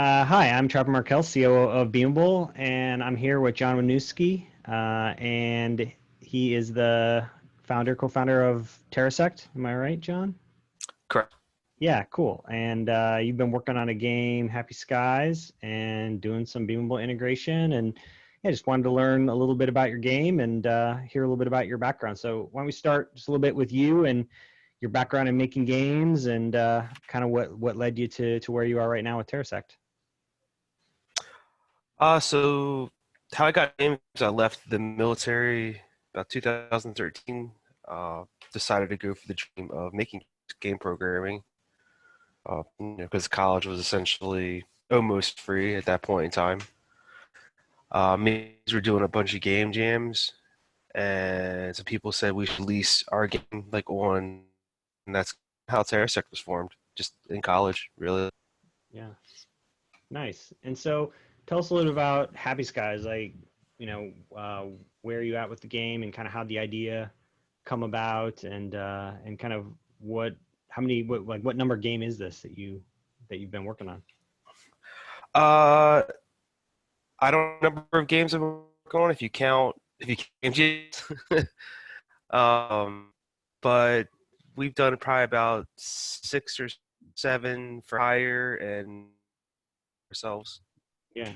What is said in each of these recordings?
Hi, I'm Trevor Markelz, COO of Beamable, and I'm here with John Wisniewski, and he is the co-founder of Terrasect. Am I right, John? Correct. Yeah, cool. And you've been working on a game, Happy Skies, and doing some Beamable integration. And yeah, just wanted to learn a little bit about your game and hear a little bit about your background. So why don't we start just a little bit with you and your background in making games and kind of what led you to where you are right now with Terrasect. So how I got named is I left the military about 2013. Decided to go for the dream of making game programming. Because college was essentially almost free at that point in time. Me were doing a bunch of game jams, and some people said we should lease our game and that's how Terrasect was formed, just in college, really. Yeah. Nice. And so tell us a little about Happy Skies, where are you at with the game and kind of how the idea come about and kind of what number game is this that you've been working on? Uh, I don't know the number of games I'm working on if you count games. Um, but we've done probably about 6 or 7 for hire and ourselves. Yeah.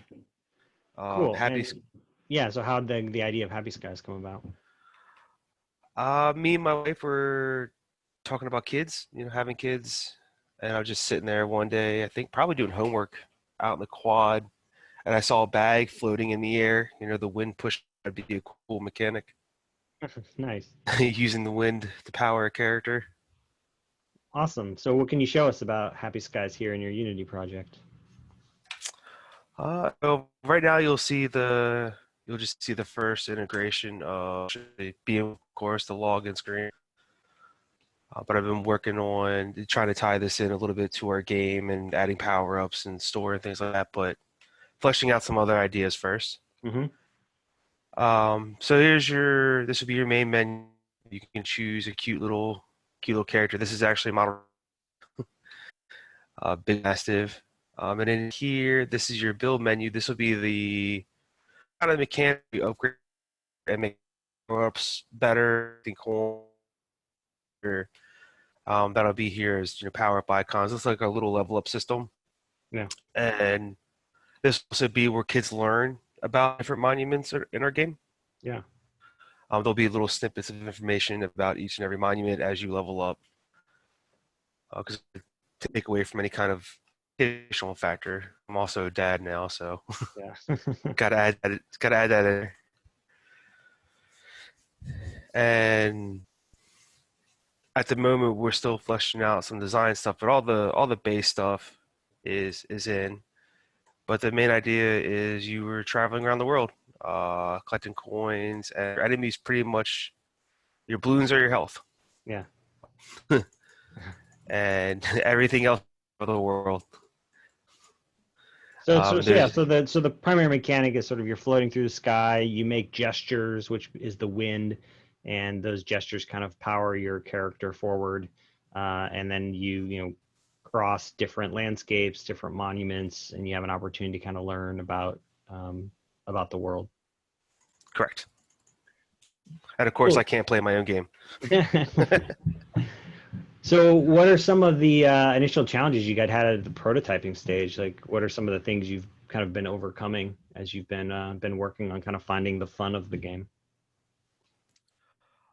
Cool. Happy. And yeah, so how did the idea of Happy Skies come about? Me and my wife were talking about kids, having kids, and I was just sitting there one day, I think probably doing homework out in the quad, and I saw a bag floating in the air. The wind pushed. I'd be a cool mechanic Nice. using the wind to power a character. Awesome. So what can you show us about Happy Skies here in your Unity project? So right now you'll just see the first integration of the being, of course, the login screen. But I've been working on trying to tie this in a little bit to our game and adding power ups and store and things like that, but fleshing out some other ideas first. Mm-hmm. So this would be your main menu. You can choose a cute little character. This is actually a model, big mastiff. And in here, this is your build menu. This will be the kind of mechanic you upgrade and make power ups better. I think that'll be here as power up icons. It's like a little level up system, Yeah. and this will also be where kids learn about different monuments in our game. Yeah. There'll be little snippets of information about each and every monument as you level up, because to take away from any kind of educational factor. I'm also a dad now, so Yeah. gotta add that in. And at the moment, we're still fleshing out some design stuff, but all the base stuff is in. But the main idea is you were traveling around the world, collecting coins, and your enemies pretty much your balloons are your health, Yeah. and everything else of the world. So, so, And so yeah, there's so the primary mechanic is sort of you're floating through the sky, you make gestures, which is the wind, and those gestures kind of power your character forward. And then you cross different landscapes, different monuments, and you have an opportunity to kind of learn about the world. correct. And of course, I Cool. can't play my own game. So, what are some of the initial challenges you guys had at the prototyping stage? Like, what are some of the things you've kind of been overcoming as you've been working on kind of finding the fun of the game?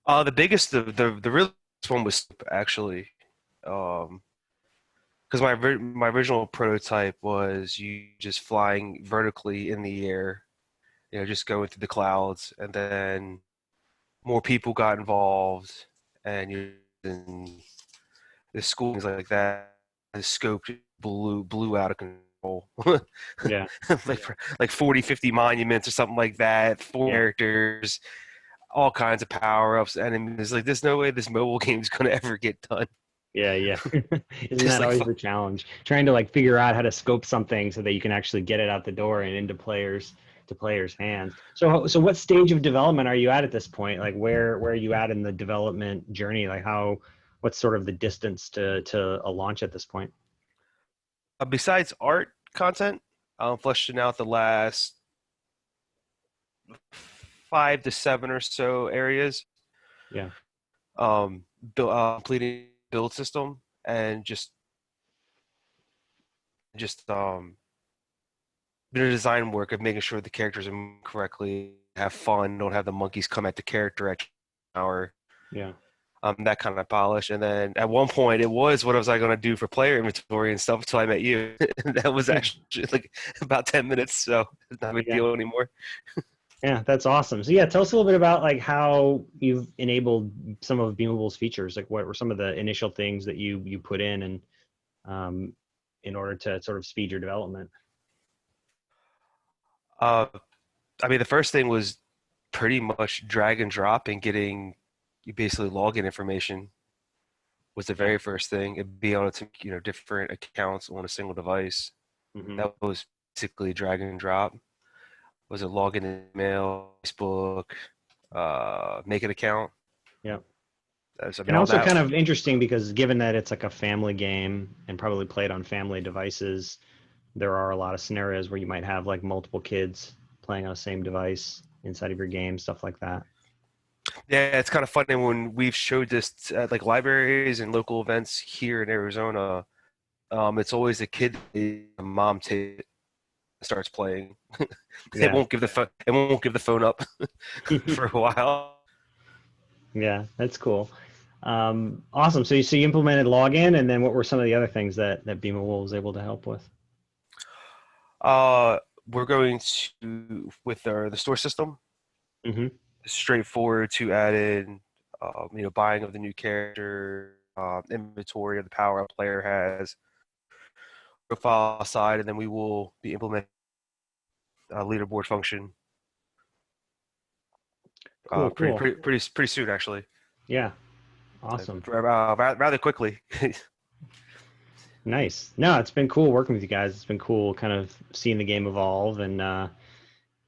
The real one was actually, um, because my original prototype was you just flying vertically in the air, just going through the clouds, and then more people got involved, and the school things like that. The scope blew out of control. Yeah, like 40, 50 monuments or something like that, four yeah, characters, all kinds of power ups, and it's like there's no way this mobile game is gonna ever get done. yeah. Isn't Just that like always the challenge? Trying to like figure out how to scope something so that you can actually get it out the door and into players' hands. So what stage of development are you at this point? Like, where are you at in the development journey? Like, what's sort of the distance to a launch at this point? besides art content. Fleshing out the last 5 to 7 or so areas. Yeah. Completing build system and just the design work of making sure the characters are moving correctly, have fun, don't have the monkeys come at the character at hour. Yeah. That kind of polish. And then at one point, it was what was I going to do for player inventory and stuff until I met you. That was actually like about 10 minutes, so it's not a big deal anymore. Yeah, that's awesome. So yeah, tell us a little bit about like how you've enabled some of Beamable's features. Like what were some of the initial things that you put in and in order to sort of speed your development? Uh, I mean, the first thing was pretty much drag and drop and getting you basically login information was the very first thing. It'd be able to, different accounts on a single device. Mm-hmm. That was basically drag and drop. Was it login in email, Facebook, make an account? Yeah. I mean, And all also that. kind of interesting because given that it's like a family game and probably played on family devices, there are a lot of scenarios where you might have like multiple kids playing on the same device inside of your game, stuff like that. Yeah, it's kind of funny when we've showed this at like libraries and local events here in Arizona. It's always a kid, the mom starts playing. It Yeah. won't give the phone. It won't give the phone up for a while. Yeah, that's cool. Awesome. So you implemented login, and then what were some of the other things that Beamable was able to help with? Uh, we're going to with the store system. Mm-hmm. Straightforward to add in, buying of the new character, inventory of the power a player has, profile side, and then we will be implementing a leaderboard function Cool. pretty soon, actually. Yeah, awesome. Rather quickly. Nice. No, it's been cool working with you guys. It's been cool kind of seeing the game evolve and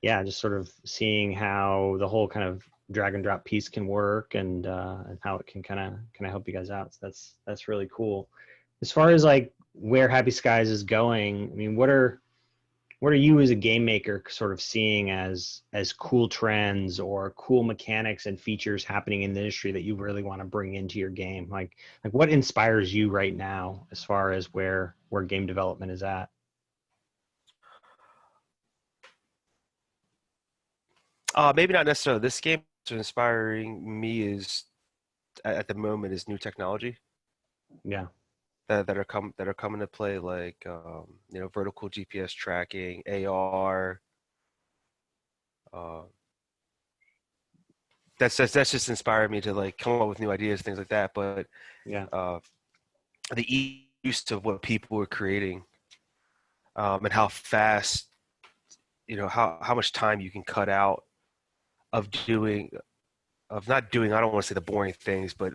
yeah, just sort of seeing how the whole kind of drag and drop piece can work and how it can kind of help you guys out. So that's really cool. As far as like where Happy Skies is going, I mean, what are you as a game maker sort of seeing as cool trends or cool mechanics and features happening in the industry that you really want to bring into your game? Like what inspires you right now as far as where game development is at? Maybe not necessarily this game. What's inspiring me is at the moment is new technology Yeah. that are coming to play, like vertical GPS tracking, AR. Uh, that's just inspired me to like come up with new ideas, things like that. But Yeah. uh, the use of what people are creating, and how fast, how much time you can cut out of not doing. I don't want to say the boring things, but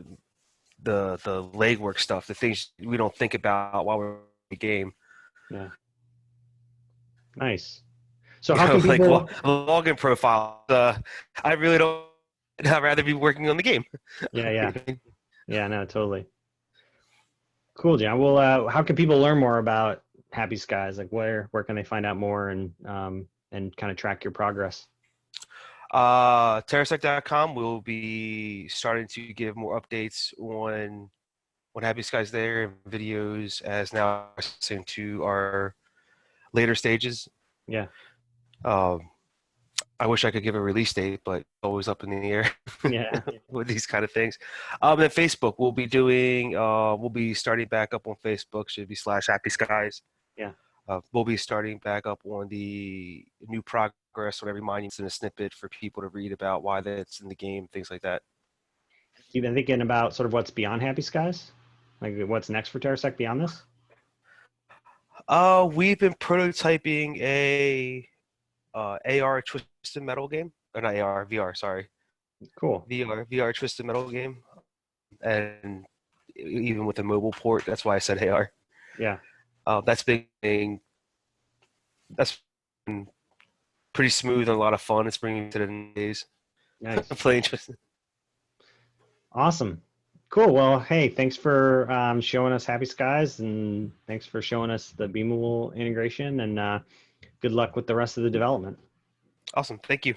the legwork stuff, the things we don't think about while we're in the game. Yeah. Nice. So how can Like people login profile. I really don't. I'd rather be working on the game. Yeah. Yeah, no, totally. Cool, John. Well, how can people learn more about Happy Skies? Like where can they find out more and kind of track your progress? Terrasect.com will be starting to give more updates on what Happy Skies there, videos as now progressing to our later stages. Yeah. Um, I wish I could give a release date, but always up in the air Yeah. with these kind of things. Then Facebook, we'll be starting back up on Facebook, should be /Happy Skies. Yeah. We'll be starting back up on the new progress on every monument and a snippet for people to read about why that's in the game, things like that. You've been thinking about sort of what's beyond Happy Skies? Like what's next for Terrasect beyond this? We've been prototyping a AR Twisted Metal game, or not AR, VR, sorry. Cool. VR Twisted Metal game, and even with a mobile port, that's why I said AR. Yeah. That's been pretty smooth and a lot of fun. It's bringing me to the days Nice. playing Twisted. Awesome. Cool. Well, hey, thanks for showing us Happy Skies, and thanks for showing us the Beamable integration, and good luck with the rest of the development. Awesome. Thank you.